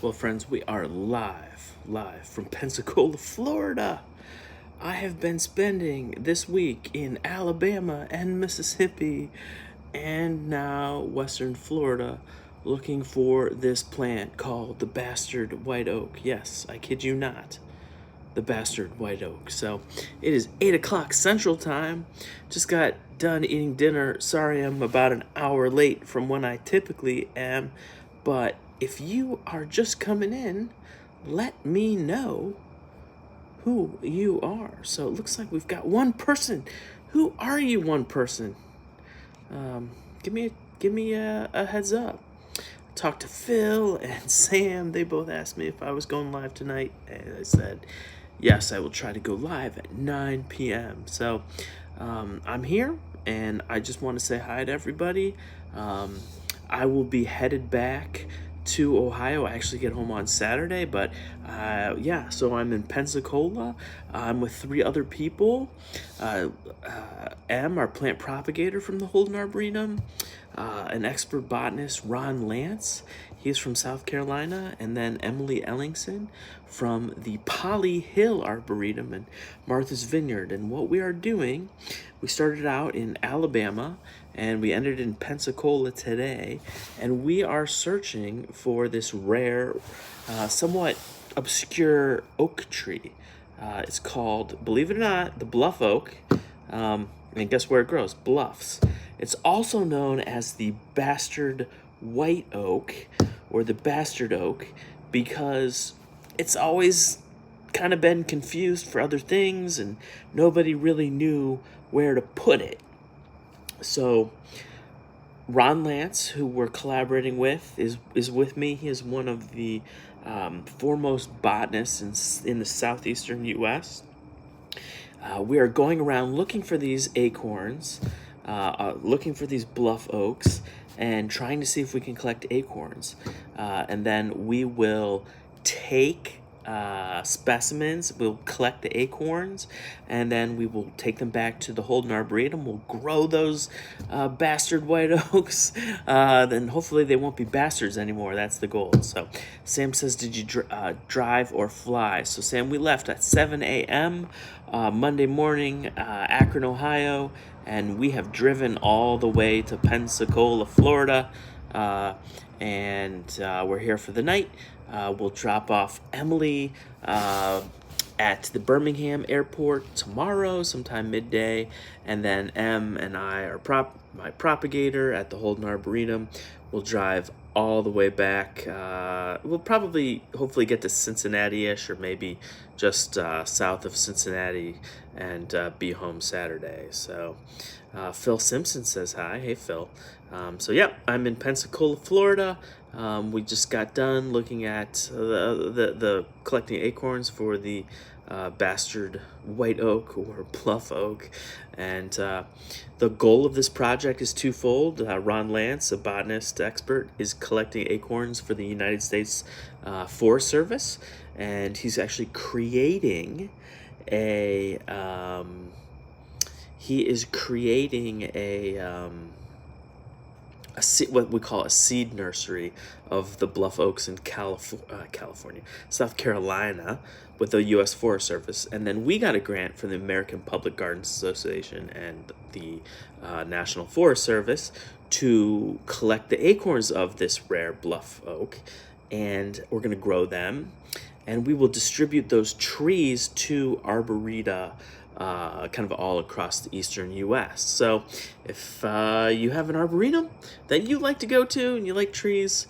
Well, friends, we are live from Pensacola, Florida. I have been spending this week in Alabama and Mississippi and now Western Florida looking for this plant called the bastard white oak. Yes, I kid you not, the bastard white oak. So it is 8 o'clock Central Time. Just got done eating dinner. Sorry I'm about an hour late from when I typically am, but if you are just coming in, let me know who you are. So it looks like we've got one person. Who are you, one person? Give me a heads up. Talked to Phil and Sam. They both asked me if I was going live tonight, and I said yes, I will try to go live at 9 p.m. So I'm here, and I just want to say hi to everybody. I will be headed back to Ohio. I actually get home on Saturday, but so I'm in Pensacola. I'm with 3 other people. Our plant propagator from the Holden Arboretum, an expert botanist, Ron Lance. He's from South Carolina, and then Emily Ellingson from the Polly Hill Arboretum and Martha's Vineyard. And what we are doing, we started out in Alabama, and we ended in Pensacola today, and we are searching for this rare, somewhat obscure oak tree. It's called, believe it or not, the bluff oak. And guess where it grows? Bluffs. It's also known as the bastard white oak or the bastard oak because it's always kind of been confused for other things and nobody really knew where to put it. So Ron Lance, who we're collaborating with, is with me. He is one of the foremost botanists in the southeastern U.S. We are going around looking for these acorns, looking for these bluff oaks, and trying to see if we can collect acorns. And then we will take specimens, we'll collect the acorns, and then we will take them back to the Holden Arboretum. We'll grow those bastard white oaks. Then hopefully they won't be bastards anymore. That's the goal. So Sam says, did you drive or fly? So Sam, we left at 7 a.m. Monday morning, Akron, Ohio, and we have driven all the way to Pensacola, Florida, and we're here for the night. We'll drop off Emily at the Birmingham airport tomorrow, sometime midday, and then Em and I are my propagator at the Holden Arboretum. We'll drive all the way back. We'll probably, hopefully, get to Cincinnati-ish, or maybe just south of Cincinnati, and be home Saturday. So Phil Simpson says hi. Hey, Phil. I'm in Pensacola, Florida. We just got done looking at the collecting acorns for the bastard white oak or bluff oak, and the goal of this project is twofold. Ron Lance, a botanist expert, is collecting acorns for the United States Forest Service, and he's actually creating what we call a seed nursery of the bluff oaks in California, South Carolina, with the U.S. Forest Service. And then we got a grant from the American Public Gardens Association and the National Forest Service to collect the acorns of this rare bluff oak, and we're going to grow them, and we will distribute those trees to arboreta kind of all across the eastern U.S. So if you have an arboretum that you like to go to and you like trees,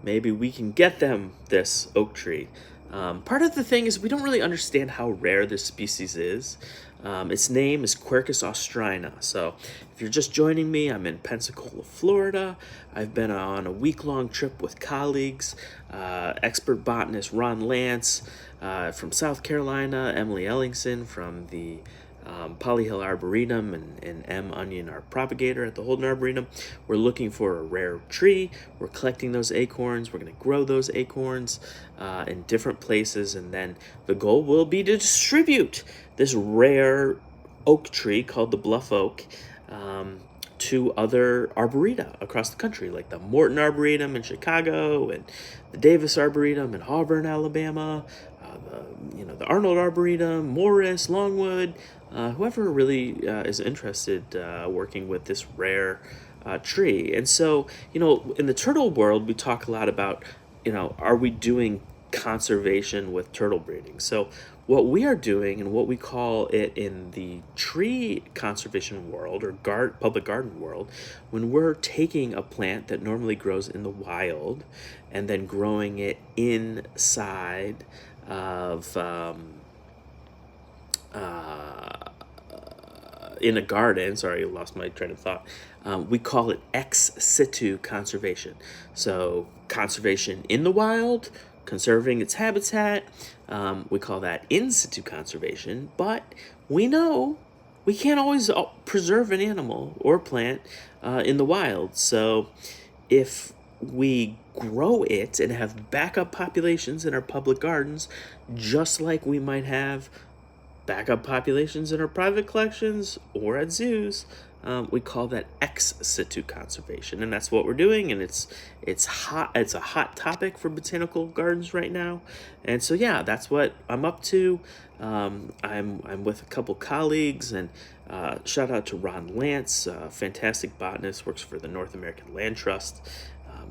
maybe we can get them this oak tree. Part of the thing is we don't really understand how rare this species is. Its name is Quercus austrina. So if you're just joining me, I'm in Pensacola, Florida. I've been on a week-long trip with colleagues, expert botanist Ron Lance from South Carolina, Emily Ellingson from the Polly Hill Arboretum, and M. Onion, our propagator at the Holden Arboretum. We're looking for a rare tree. We're collecting those acorns. We're going to grow those acorns in different places, and then the goal will be to distribute this rare oak tree called the bluff oak to other arboreta across the country, like the Morton Arboretum in Chicago and the Davis Arboretum in Auburn, Alabama, the Arnold Arboretum, Morris, Longwood, whoever really is interested working with this rare tree. And so, in the turtle world, we talk a lot about, are we doing conservation with turtle breeding? So what we are doing, and what we call it in the tree conservation world or public garden world, when we're taking a plant that normally grows in the wild and then growing it inside of in a garden. Sorry, I lost my train of thought. We call it ex situ conservation. So conservation in the wild, conserving its habitat. We call that in situ conservation. But we know we can't always preserve an animal or plant in the wild. So if we grow it and have backup populations in our public gardens, just like we might have backup populations in our private collections or at zoos, we call that ex situ conservation, and that's what we're doing. And it's hot. It's a hot topic for botanical gardens right now, and so yeah, that's what I'm up to. I'm with a couple colleagues, and shout out to Ron Lance, fantastic botanist, works for the North American Land Trust.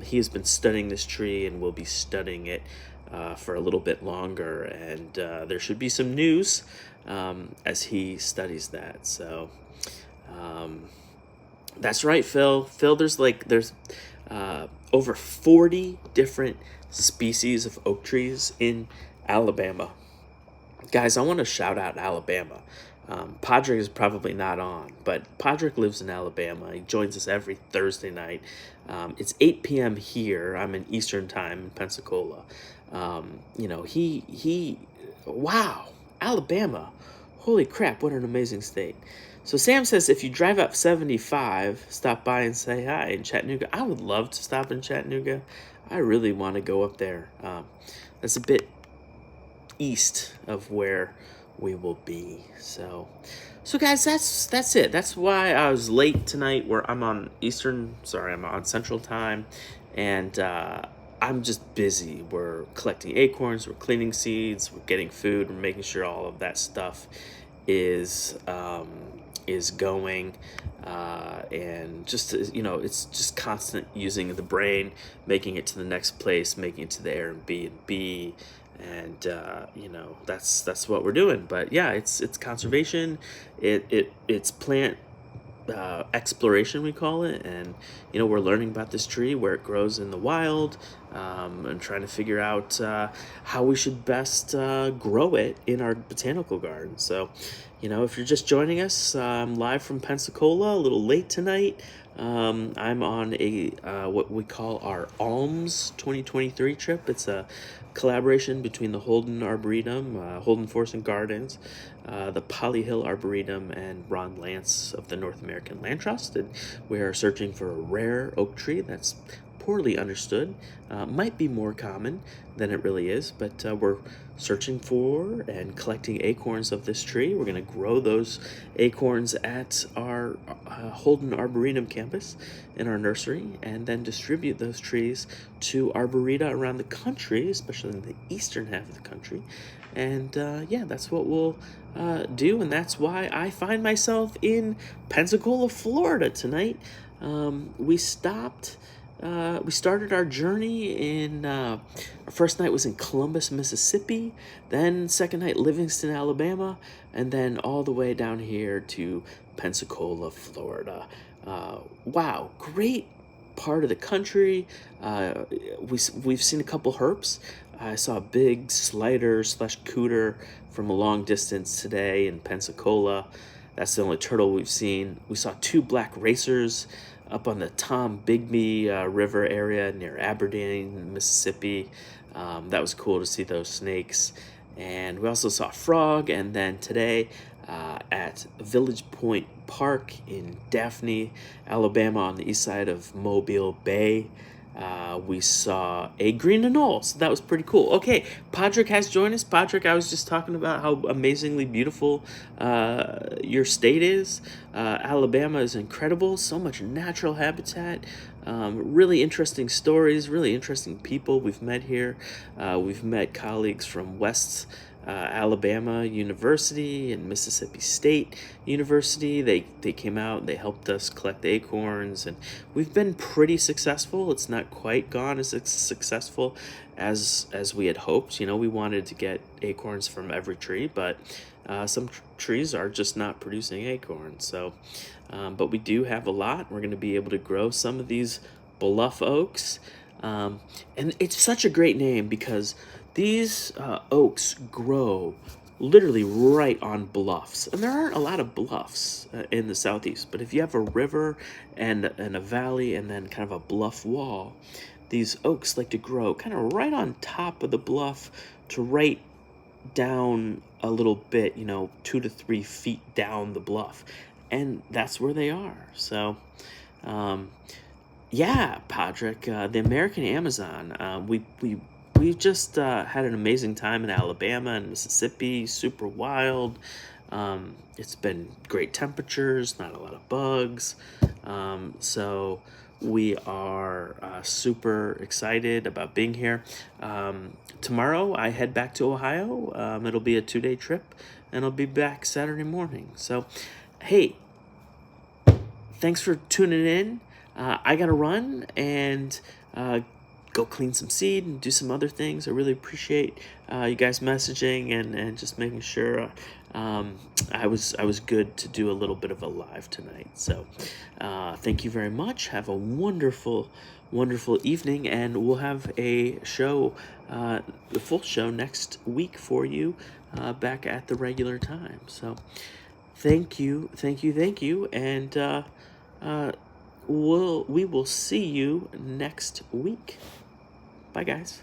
He has been studying this tree and will be studying it for a little bit longer, and there should be some news as he studies that. So that's right, Phil. There's over 40 different species of oak trees in Alabama. Guys, I want to shout out Alabama. Padraig is probably not on, but Padraig lives in Alabama. He joins us every Thursday night. It's 8 p.m. here. I'm in Eastern Time in Pensacola. Wow, Alabama. Holy crap, what an amazing state. So Sam says, if you drive up 75, stop by and say hi in Chattanooga. I would love to stop in Chattanooga. I really want to go up there. That's a bit east of where we will be. So guys, that's it. That's why I was late tonight. Where I'm on Central Time, and I'm just busy. We're collecting acorns, we're cleaning seeds, we're getting food, we're making sure all of that stuff is going, and just it's just constant using the brain, making it to the next place, making it to the Airbnb. And that's what we're doing. But yeah, it's conservation, it's plant exploration, we call it. And we're learning about this tree, where it grows in the wild, and trying to figure out how we should best grow it in our botanical garden. So if you're just joining us, I'm live from Pensacola, a little late tonight. I'm on a what we call our ALMS 2023 trip. It's a collaboration between the Holden Arboretum, Holden Forest and Gardens, the Poly Hill Arboretum, and Ron Lance of the North American Land Trust. And we are searching for a rare oak tree that's poorly understood, might be more common than it really is, but we're searching for and collecting acorns of this tree. We're going to grow those acorns at our Holden Arboretum campus in our nursery, and then distribute those trees to arboreta around the country, especially in the eastern half of the country. And that's what we'll do, and that's why I find myself in Pensacola, Florida tonight. We started our journey in, our first night was in Columbus, Mississippi, then second night Livingston, Alabama, and then all the way down here to Pensacola, Florida. Wow, great part of the country. We've seen a couple herps. I saw a big slider / cooter from a long distance today in Pensacola. That's the only turtle we've seen. We saw 2 black racers up on the Tom Bigby River area near Aberdeen, Mississippi. That was cool to see those snakes. And we also saw a frog. And then today at Village Point Park in Daphne, Alabama, on the east side of Mobile Bay, We saw a green anole, so that was pretty cool. Okay, Patrick has joined us. Patrick, I was just talking about how amazingly beautiful your state is. Alabama is incredible, so much natural habitat, really interesting stories, really interesting people we've met here. We've met colleagues from Alabama University and Mississippi State University. They came out and they helped us collect acorns, and we've been pretty successful. It's not quite gone as successful as we had hoped. We wanted to get acorns from every tree, but some trees are just not producing acorns. So, but we do have a lot. We're going to be able to grow some of these bluff oaks. And it's such a great name because these oaks grow literally right on bluffs. And there aren't a lot of bluffs in the Southeast, but if you have a river and a valley and then kind of a bluff wall, these oaks like to grow kind of right on top of the bluff to right down a little bit, 2 to 3 feet down the bluff. And that's where they are. So, yeah, Patrick, the American Amazon. We just had an amazing time in Alabama and Mississippi. Super wild. It's been great temperatures, not a lot of bugs. So we are super excited about being here. Tomorrow I head back to Ohio. It'll be a 2-day trip, and I'll be back Saturday morning. So, hey, thanks for tuning in. I gotta run and go clean some seed and do some other things. I really appreciate you guys messaging and just making sure I was good to do a little bit of a live tonight. So thank you very much. Have a wonderful evening, and we'll have a show, the full show next week for you, back at the regular time. So thank you, and we will see you next week. Bye, guys.